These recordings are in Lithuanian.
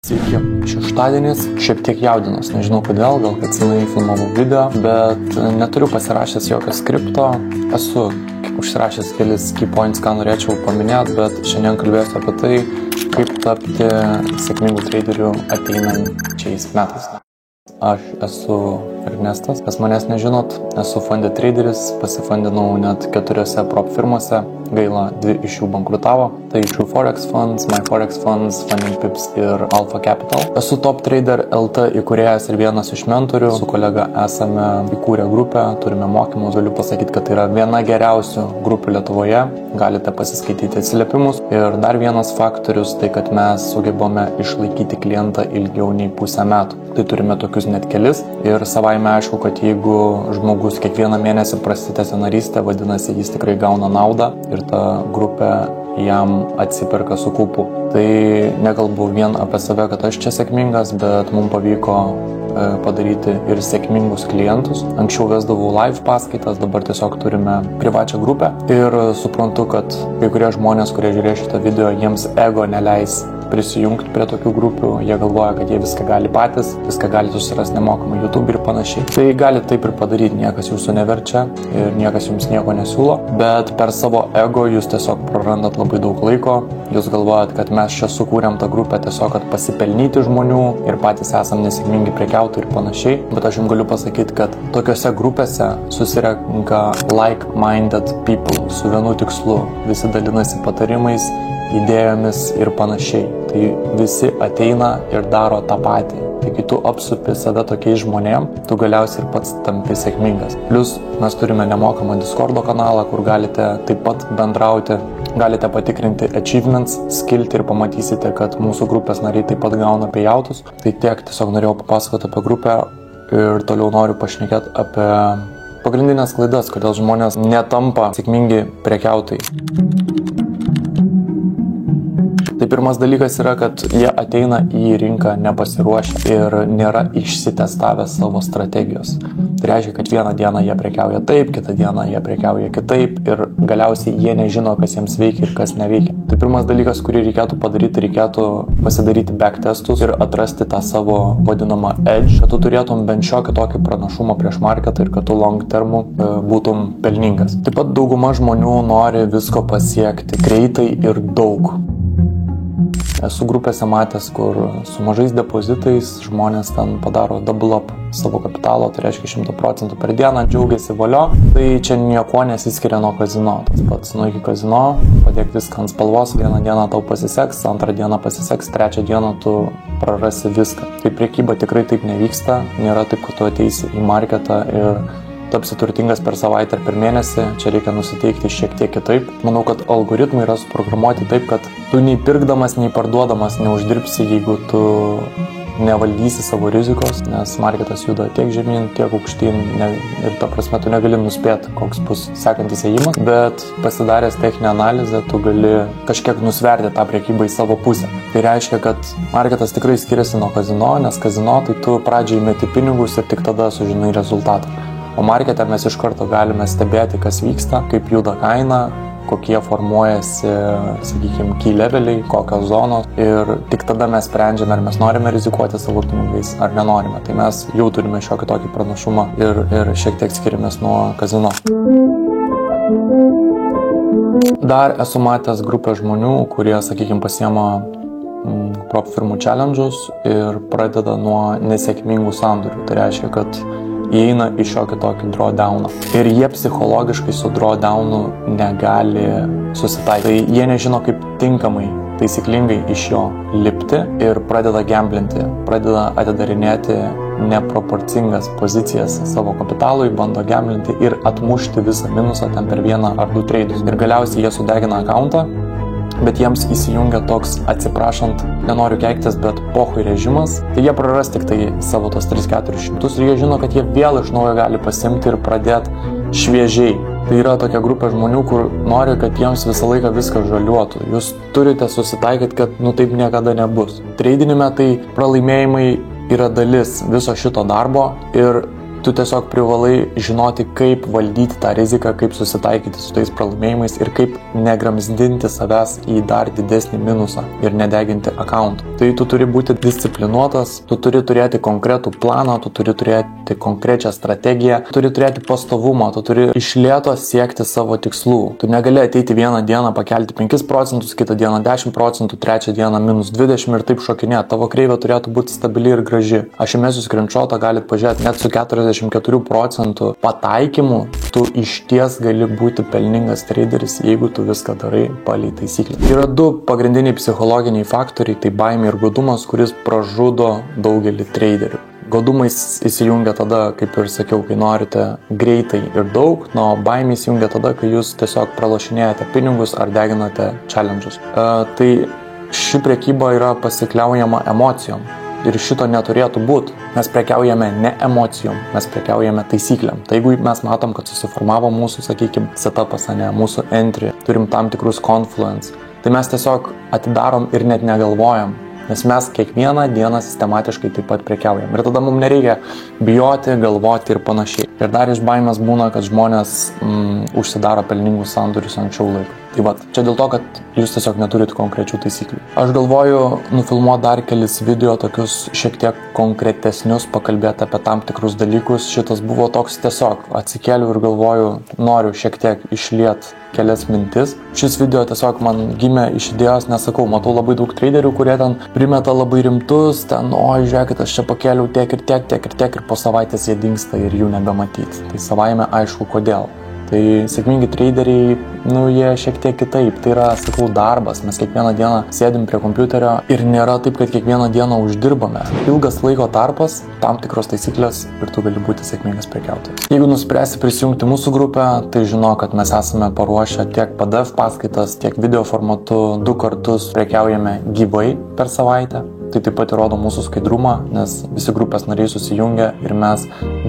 Sveiki, šeštadienis, šiek tiek jaudinas, nežinau kodėl, gal kad senai filmavau video, bet neturiu pasirašęs jokio skripto, esu užsirašęs kelis key points, ką norėčiau paminėti, bet šiandien kalbėsiu apie tai, kaip tapti sėkmingų traderių ateinančiais metais. Aš esu Ernestas, kas manęs nežinot, esu funded traderis, pasifundinau net 4 prop firmose, gaila 2 iš jų bankrutavo, tai True Forex Funds, My Forex Funds, Funding Pips ir Alpha Capital. Esu Top Trader LT įkūrėjas ir vienas iš mentorių, su kolega esame įkūrę grupę, turime mokymus, galiu pasakyti, kad tai yra viena geriausių grupių Lietuvoje, galite pasiskaityti atsiliepimus. Ir dar vienas faktorius, tai kad mes sugebame išlaikyti klientą ilgiau nei pusę metų. Tai turime tokius net kelis ir savaime aišku, kad jeigu žmogus kiekvieną mėnesį prasitęsia narystę, vadinasi, jis tikrai gauna naudą ir ta grupė jam atsiperka su kaupu. Tai nekalbu vien apie save, kad aš čia sėkmingas, bet mums pavyko padaryti ir sėkmingus klientus. Anksčiau vesdavau live paskaitas, dabar tiesiog turime privačią grupę ir suprantu, kad kai kurie žmonės, kurie žiūrės šitą video, jiems ego neleis prisijungti prie tokių grupių, jie galvoja, kad jie viską gali patys, viską gali susirasti nemokamai YouTube ir panašiai. Tai gali taip ir padaryti, niekas jūsų neverčia ir niekas jums nieko nesiūlo, bet per savo ego jūs tiesiog prarandat labai daug laiko, jūs galvojat, kad mes čia sukūrėm tą grupę tiesiog, kad pasipelnyti žmonių ir patys esam nesėkmingi prekiautojai ir panašiai, bet aš jums galiu pasakyti, kad tokiose grupėse susirenka like-minded people su vienu tikslu, visi dalinasi patarimais, idėjomis ir panašiai. Tai visi ateina ir daro tą patį. Tai kai tu apsupi save tokiais žmonėm, tu galiausiai ir pats tampi sėkmingas. Plius mes turime nemokamą Discordo kanalą, kur galite taip pat bendrauti, galite patikrinti achievements, skilti ir pamatysite, kad mūsų grupės nariai taip pat gauna payoutus. Tai tiek tiesiog norėjau papasakoti apie grupę ir toliau noriu pašnekėti apie pagrindinės klaidas, kodėl žmonės netampa sėkmingi prekiautojai. Tai pirmas dalykas yra, kad jie ateina į rinką nepasiruošę ir nėra išsitestavę savo strategijos. Tai reiškia, kad vieną dieną jie prekiauja taip, kitą dieną jie prekiauja kitaip ir galiausiai jie nežino, kas jiems veikia ir kas neveikia. Tai pirmas dalykas, kurį reikėtų padaryti, reikėtų pasidaryti backtestus ir atrasti tą savo vadinamą edge, kad tu turėtum bent šiokį tokį pranašumą prieš marketą ir kad tu long termu būtum pelningas. Taip pat dauguma žmonių nori visko pasiekti greitai ir daug. Esu grupėse matęs, kur su mažais depozitais žmonės ten padaro double up savo kapitalo, tai reiškia 100% per dieną, džiaugiasi valio. Tai čia nieko nesiskiria nuo kazino. Tas pats nueik į kazino, padėk viską ant spalvos, vieną dieną tau pasiseks, antrą dieną pasiseks, trečią dieną tu prarasi viską. Tai prekyba tikrai taip nevyksta, nėra taip, kad tu ateisi į marketą ir tapsi turtingas per savaitę ar per mėnesį, čia reikia nusiteikti šiek tiek kitaip. Manau, kad algoritmai yra suprogramuoti taip, kad tu nei pirkdamas, nei parduodamas neuždirbsi, jeigu tu nevaldysi savo rizikos, nes marketas juda tiek žemyn, tiek aukštyn ir ta prasme tu negali nuspėti, koks bus sekantis ėjimas, bet pasidaręs techninę analizę tu gali kažkiek nusverti tą prekybą į savo pusę. Tai reiškia, kad marketas tikrai skiriasi nuo kazino, nes kazino tai tu pradžiai meti pinigus ir tik tada sužinai rezultatą. O markete mes iš karto galime stebėti, kas vyksta, kaip juda kaina, kokie formuojasi, sakykime, key leveliai, kokios zonos ir tik tada mes sprendžiame, ar mes norime rizikuoti savo pinigais, ar nenorime. Tai mes jau turime šiokį tokį pranašumą ir šiek tiek skiriamės nuo kazino. Dar esu matęs grupę žmonių, kurie, sakykime, pasiema prop firmų challenge'us ir pradeda nuo nesėkmingų sandorių. Tai reiškia, kad įeina į šiokį tokį drawdowną. Ir jie psichologiškai su drawdownu negali susitaikyti. Tai jie nežino, kaip tinkamai, taisyklingai iš jo lipti ir pradeda gamblinti, pradeda atidarinėti neproporcingas pozicijas savo kapitalui, bando gamblinti ir atmušti visą minusą ten per 1 ar 2 treidus. Ir galiausiai jie sudegina akauntą, bet jiems įsijungia toks, atsiprašant, nenoriu keiktis, bet pohui režimas, tai jie praras tik tai savo tos 3-400 ir jie žino, kad jie vėl iš naujo gali pasimti ir pradėti šviežiai. Tai yra tokia grupė žmonių, kur nori, kad jiems visą laiką viską žaliuotų. Jūs turite susitaikyti, kad taip niekada nebus. Treidinime tai pralaimėjimai yra dalis viso šito darbo ir Tu tiesiog privalai žinoti, kaip valdyti tą riziką, kaip susitaikyti su tais pralaimėjimais ir kaip negramzdinti savęs į dar didesnį minusą ir nedeginti akauntų. Tai tu turi būti disciplinuotas, tu turi turėti konkretų planą, tu turi turėti konkrečią strategiją, tu turi turėti pastovumą, tu turi iš lėto siekti savo tikslų. Tu negali ateiti vieną dieną pakelti 5%, kitą dieną 10%, trečią dieną minus 20% ir taip šokinėti. Tavo kreivė turėtų būti stabili ir graži. Aš įmesiu screenshotą, galit pažiūrėti, net su 44% pataikymu tu išties gali būti pelningas traderis, jeigu tu viską darai palei taisyklę. Yra du pagrindiniai psichologiniai faktoriai, tai baimė ir godumas, kuris pražudo daugelį traderių. Godumais įsijungia tada, kaip ir sakiau, kai norite greitai ir daug, o baimė įsijungia tada, kai jūs tiesiog pralošinėjate pinigus ar deginate challenge'us. Tai ši prekyba yra pasikliaujama emocijom. Ir šito neturėtų būti. Mes prekiaujame ne emocijom, mes prekiaujame taisyklėm. Tai jeigu mes matom, kad susiformavo mūsų, sakykime, setupas, mūsų entry, turim tam tikrus confluence, tai mes tiesiog atidarom ir net negalvojam, nes mes kiekvieną dieną sistematiškai taip pat prekiaujam. Ir tada mums nereikia bijoti, galvoti ir panašiai. Ir dar iš baimės būna, kad žmonės užsidaro pelningus sandorius anksčiau laiko. Tai va, čia dėl to, kad jūs tiesiog neturit konkrečių taisyklių. Aš galvoju nufilmuoti dar kelis video tokius šiek tiek konkretesnius, pakalbėti apie tam tikrus dalykus. Šitas buvo toks tiesiog atsikėliau ir galvoju, noriu šiek tiek išliet kelias mintis. Šis video tiesiog man gimė iš idėjos, nesakau, matau labai daug traderių, kurie ten primeta labai rimtus, ten, oi, žiūrėkit, aš čia pakėliau tiek ir po savaitės jie dingsta ir jų nebematyti. Tai savaime aišku, kodėl. Tai sėkmingi traderiai, jie šiek tiek kitaip. Tai yra, sakau, darbas. Mes kiekvieną dieną sėdim prie kompiuterio ir nėra taip, kad kiekvieną dieną uždirbame. Ilgas laiko tarpas, tam tikros taisyklės ir tu gali būti sėkmingas prekiautojas. Jeigu nuspręsi prisijungti mūsų grupę, tai žino, kad mes esame paruošę tiek PDF paskaitas, tiek video formatu 2 kartus prekiaujame gyvai per savaitę. Tai taip pat įrodo mūsų skaidrumą, nes visi grupės nariai susijungia ir mes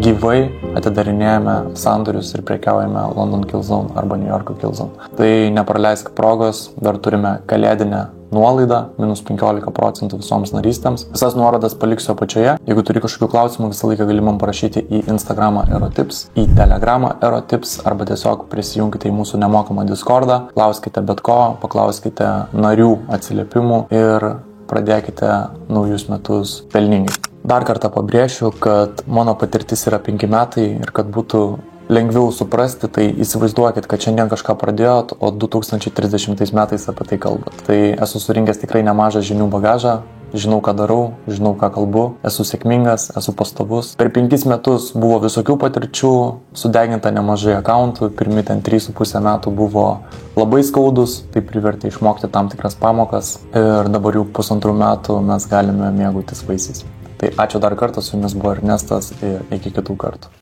gyvai atidarinėjame sandorius ir prekiaujame London Kill Zone arba New Yorko Kill Zone. Tai nepraleisk progos, dar turime kalėdinę nuolaidą, minus 15% visoms narystėms. Visas nuorodas paliksiu apačioje. Jeigu turi kažkokių klausimų, visą laiką gali man parašyti į Instagramą Erotips, į Telegramą Erotips arba tiesiog prisijungkite į mūsų nemokamą Discordą, klauskite bet ko, paklauskite narių atsiliepimų ir pradėkite naujus metus pelningai. Dar kartą pabrėšiu, kad mano patirtis yra 5 metai ir kad būtų lengviau suprasti, tai įsivaizduokit, kad šiandien kažką pradėjot, o 2030 metais apie tai kalbat. Tai esu surinkęs tikrai nemažą žinių bagažą, žinau, ką darau, žinau, ką kalbu, esu sėkmingas, esu pastovus. Per 5 metus buvo visokių patirčių, sudeginta nemažai akauntų, pirmi 3,5 metų buvo labai skaudus, tai privertė išmokti tam tikras pamokas ir dabar jau 1,5 metų mes galime mėgautis vaisiais. Tai ačiū dar kartą, su jumis buvo Ernestas ir iki kitų kartų.